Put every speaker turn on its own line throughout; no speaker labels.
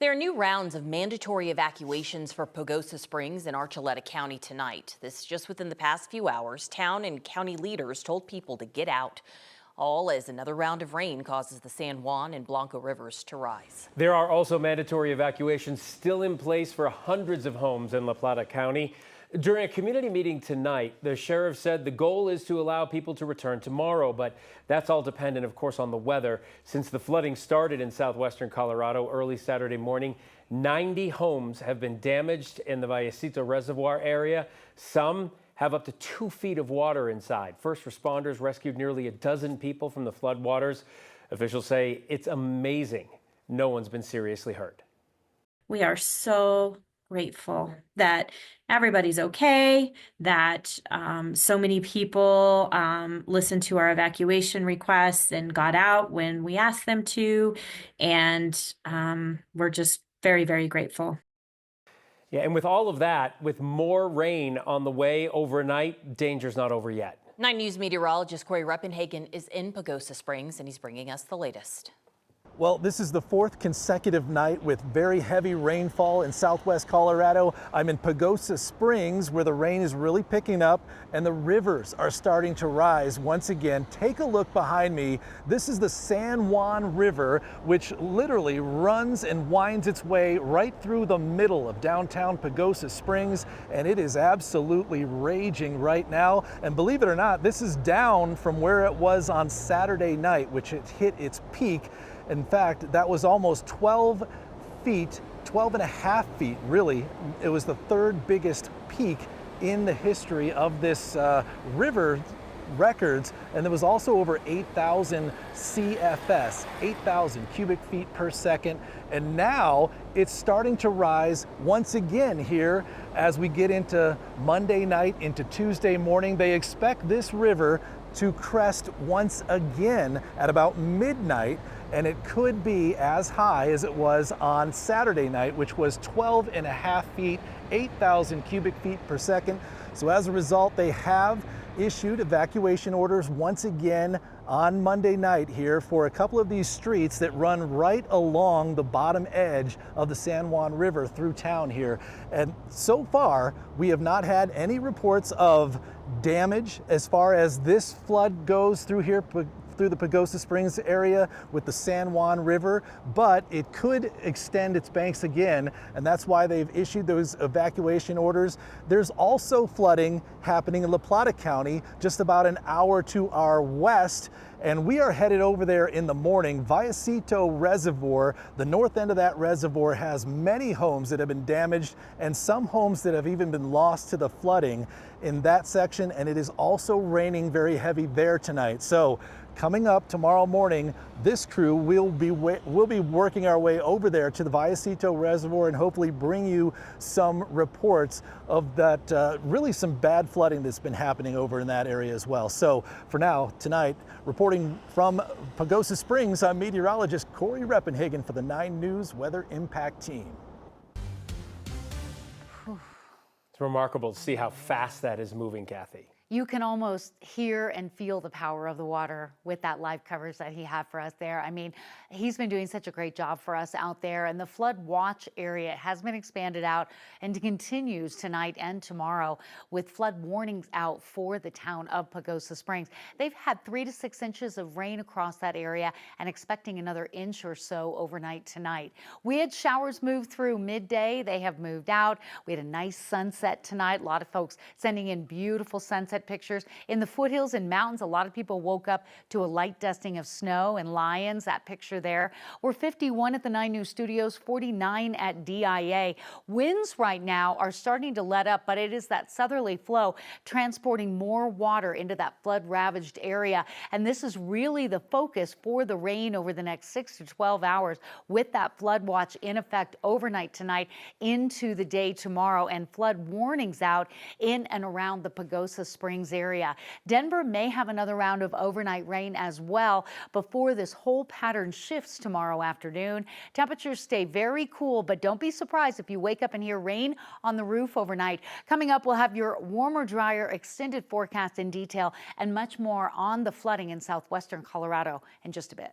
There are new rounds of mandatory evacuations for Pagosa Springs in Archuleta County tonight. This just within the past few hours. Town and county leaders told people to get out, all as another round of rain causes the San Juan and Blanco rivers to rise.
There are also mandatory evacuations still in place for hundreds of homes in La Plata County. During a community meeting tonight, the sheriff said the goal is to allow people to return tomorrow, but that's all dependent, of course, on the weather. Since the flooding started in southwestern Colorado early Saturday morning, 90 homes have been damaged in the Vallecito Reservoir area. Some have up to 2 feet of water inside. First responders rescued nearly a dozen people from the floodwaters. Officials say it's amazing no one's been seriously hurt.
We are so grateful that everybody's okay, that so many people listened to our evacuation requests and got out when we asked them to, and we're just very, very grateful.
Yeah, and with all of that, with more rain on the way overnight, danger's not over yet.
9 News meteorologist Corey Reppenhagen is in Pagosa Springs, and he's bringing us the latest.
Well, this is the 4th consecutive night with very heavy rainfall in southwest Colorado. I'm in Pagosa Springs, where the rain is really picking up and the rivers are starting to rise once again. Take a look behind me. This is the San Juan River, which literally runs and winds its way right through the middle of downtown Pagosa Springs, and it is absolutely raging right now. And believe it or not, this is down from where it was on Saturday night, which it hit its peak. In fact, that was almost 12 feet, 12 and a half feet, really. It was the 3rd biggest peak in the history of this river records. And there was also over 8,000 CFS, 8,000 cubic feet per second. And now it's starting to rise once again here as we get into Monday night, into Tuesday morning. They expect this river to crest once again at about midnight, and it could be as high as it was on Saturday night, which was 12 and a half feet, 8,000 cubic feet per second. So as a result, they have issued evacuation orders once again on Monday night here for a couple of these streets that run right along the bottom edge of the San Juan River through town here. And so far, we have not had any reports of damage as far as this flood goes through here, through the Pagosa Springs area with the San Juan River, but it could extend its banks again, and that's why they've issued those evacuation orders. There's also flooding happening in La Plata County, just about an hour to our west, and we are headed over there in the morning. Vallecito Reservoir, the north end of that reservoir, has many homes that have been damaged and some homes that have even been lost to the flooding in that section, and it is also raining very heavy there tonight. So coming up tomorrow morning, this crew will be working our way over there to the Vallecito Reservoir and hopefully bring you some reports of that really some bad flooding that's been happening over in that area as well. So for now, tonight, reporting from Pagosa Springs, I'm meteorologist Corey Reppenhagen for the 9 News Weather Impact Team.
It's remarkable to see how fast that is moving, Kathy.
You can almost hear and feel the power of the water with that live coverage that he had for us there. I mean, he's been doing such a great job for us out there, and the flood watch area has been expanded out and continues tonight and tomorrow with flood warnings out for the town of Pagosa Springs. They've had 3 to 6 inches of rain across that area and expecting another inch or so overnight tonight. We had showers move through midday. They have moved out. We had a nice sunset tonight. A lot of folks sending in beautiful sunset pictures. In the foothills and mountains, a lot of people woke up to a light dusting of snow and lions. That picture there. We're 51 at the 9 News studios, 49 at DIA. Winds right now are starting to let up, but it is that southerly flow transporting more water into that flood ravaged area. And this is really the focus for the rain over the next 6 to 12 hours with that flood watch in effect overnight tonight into the day tomorrow, and flood warnings out in and around the Pagosa Springs area. Denver may have another round of overnight rain as well before this whole pattern shifts tomorrow afternoon. Temperatures stay very cool, but don't be surprised if you wake up and hear rain on the roof overnight. Coming up, we'll have your warmer, drier, extended forecast in detail and much more on the flooding in southwestern Colorado in just a bit.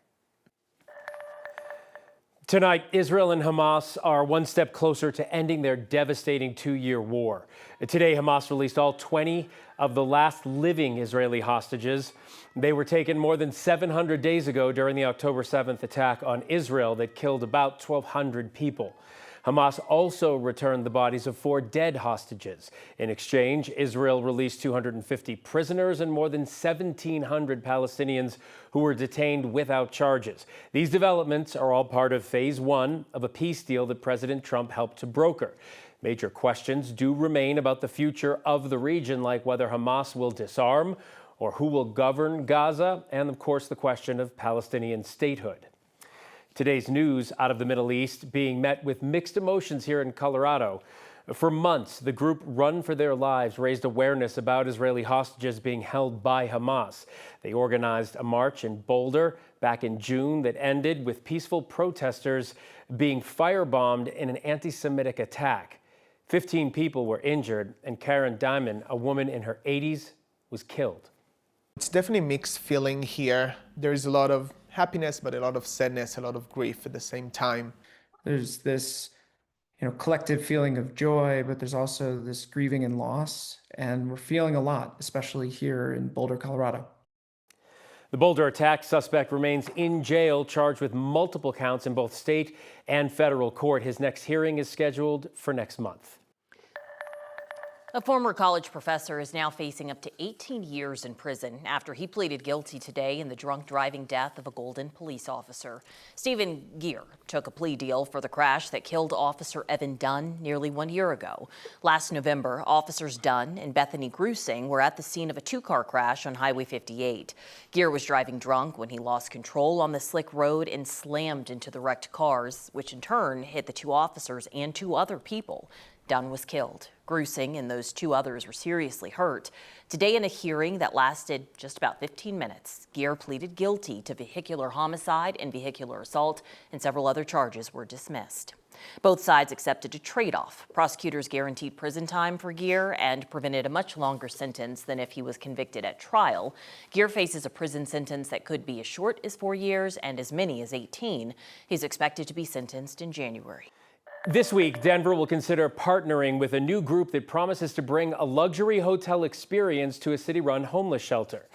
Tonight, Israel and Hamas are one step closer to ending their devastating two-year war. Today, Hamas released all 20 of the last living Israeli hostages. They were taken more than 700 days ago during the October 7th attack on Israel that killed about 1,200 people. Hamas also returned the bodies of 4 dead hostages. In exchange, Israel released 250 prisoners and more than 1,700 Palestinians who were detained without charges. These developments are all part of phase 1 of a peace deal that President Trump helped to broker. Major questions do remain about the future of the region, like whether Hamas will disarm or who will govern Gaza, and of course the question of Palestinian statehood. Today's news out of the Middle East being met with mixed emotions here in Colorado. For months, the group Run for Their Lives raised awareness about Israeli hostages being held by Hamas. They organized a march in Boulder back in June that ended with peaceful protesters being firebombed in an anti-Semitic attack. 15 people were injured, and Karen Diamond, a woman in her 80s, was killed.
It's definitely a mixed feeling here. There's a lot of happiness, but a lot of sadness, a lot of grief at the same time.
There's this, collective feeling of joy, but there's also this grieving and loss, and we're feeling a lot, especially here in Boulder, Colorado.
The Boulder attack suspect remains in jail, charged with multiple counts in both state and federal court. His next hearing is scheduled for next month.
A former college professor is now facing up to 18 years in prison after he pleaded guilty today in the drunk driving death of a Golden police officer. Stephen Gear took a plea deal for the crash that killed Officer Evan Dunn nearly 1 year ago. Last November, Officers Dunn and Bethany Grusing were at the scene of a 2-car crash on Highway 58. Gear was driving drunk when he lost control on the slick road and slammed into the wrecked cars, which in turn hit the 2 officers and 2 other people. Dunn was killed. Grusing and those 2 others were seriously hurt. Today, in a hearing that lasted just about 15 minutes, Gear pleaded guilty to vehicular homicide and vehicular assault, and several other charges were dismissed. Both sides accepted a trade-off. Prosecutors guaranteed prison time for Gear and prevented a much longer sentence than if he was convicted at trial. Gear faces a prison sentence that could be as short as 4 years and as many as 18. He's expected to be sentenced in January.
This week, Denver will consider partnering with a new group that promises to bring a luxury hotel experience to a city-run homeless shelter.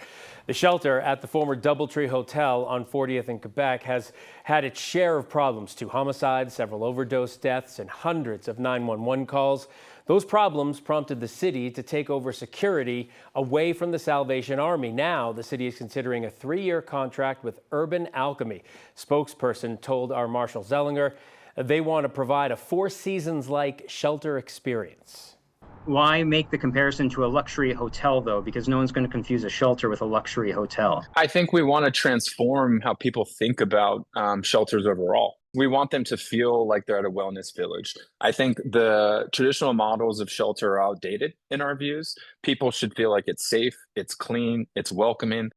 The shelter at the former Doubletree Hotel on 40th and Quebec has had its share of problems: 2 homicides, several overdose deaths, and hundreds of 911 calls. Those problems prompted the city to take over security away from the Salvation Army. Now, the city is considering a 3-year contract with Urban Alchemy. Spokesperson told our Marshall Zellinger they want to provide a 4 Seasons-like shelter experience.
Why make the comparison to a luxury hotel, though? Because no one's going to confuse a shelter with a luxury hotel.
I think we want to transform how people think about shelters overall. We want them to feel like they're at a wellness village. I think the traditional models of shelter are outdated in our views. People should feel like it's safe, it's clean, it's welcoming.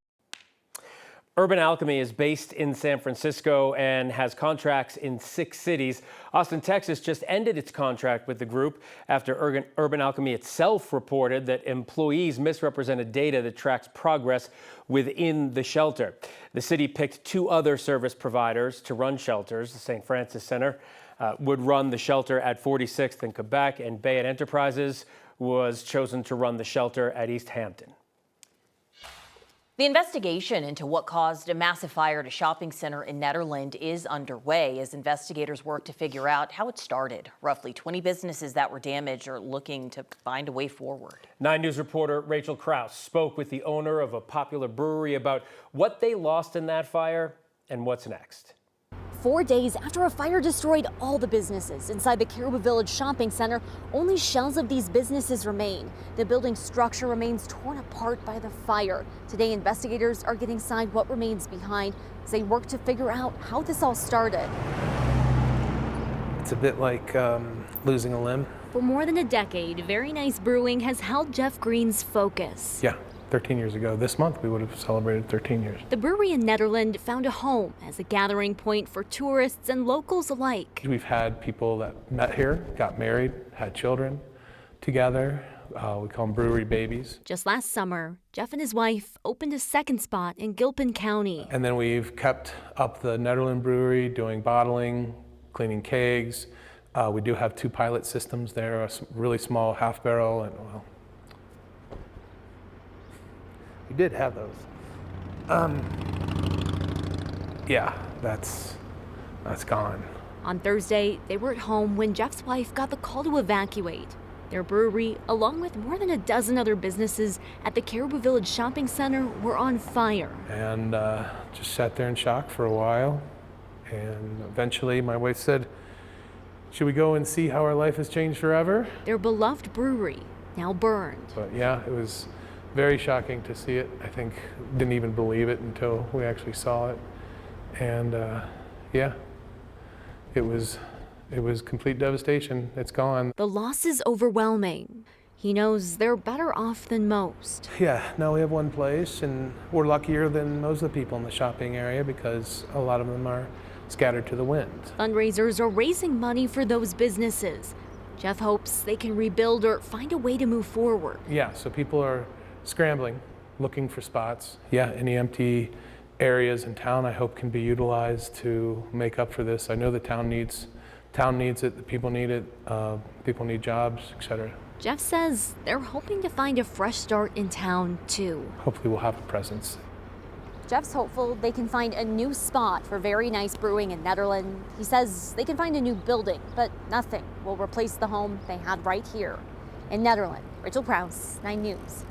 Urban Alchemy is based in San Francisco and has contracts in 6 cities. Austin, Texas just ended its contract with the group after Urban Alchemy itself reported that employees misrepresented data that tracks progress within the shelter. The city picked 2 other service providers to run shelters. The St. Francis Center would run the shelter at 46th in Quebec, and Bayet Enterprises was chosen to run the shelter at East Hampton.
The investigation into what caused a massive fire at a shopping center in Nederland is underway as investigators work to figure out how it started. Roughly 20 businesses that were damaged are looking to find a way forward.
9 News reporter Rachel Krause spoke with the owner of a popular brewery about what they lost in that fire and what's next.
4 days after a fire destroyed all the businesses inside the Caribou Village shopping center, only shells of these businesses remain. The building structure remains torn apart by the fire. Today, investigators are getting inside what remains behind as they work to figure out how this all started.
It's a bit like losing a limb.
For more than a decade, Very Nice Brewing has held Jeff Green's focus.
Yeah. 13 years ago. This month we would have celebrated 13 years.
The brewery in Nederland found a home as a gathering point for tourists and locals alike.
We've had people that met here, got married, had children together. We call them brewery babies.
Just last summer, Jeff and his wife opened a second spot in Gilpin County.
And then we've kept up the Nederland brewery, doing bottling, cleaning kegs. We do have 2 pilot systems there, a really small half barrel, and well, we did have those. Yeah, that's gone.
On Thursday, they were at home when Jeff's wife got the call to evacuate. Their brewery, along with more than a dozen other businesses at the Caribou Village Shopping Center, were on fire.
And just sat there in shock for a while. And eventually my wife said, should we go and see how our life has changed forever?
Their beloved brewery, now burned.
But yeah, it was very shocking to see it. I think didn't even believe it until we actually saw it. And yeah, it was complete devastation. It's gone.
The loss is overwhelming. He knows they're better off than most.
Yeah, now we have one place, and we're luckier than most of the people in the shopping area because a lot of them are scattered to the wind.
Fundraisers are raising money for those businesses. Jeff hopes they can rebuild or find a way to move forward.
Yeah, so people are scrambling, looking for spots. Yeah, any empty areas in town I hope can be utilized to make up for this. I know the town needs it, the people need it, people need jobs, etc.
Jeff says they're hoping to find a fresh start in town too.
Hopefully we'll have a presence.
Jeff's hopeful they can find a new spot for Very Nice Brewing in Nederland. He says they can find a new building, but nothing will replace the home they had right here in Nederland. Rachel Prowse, 9 News.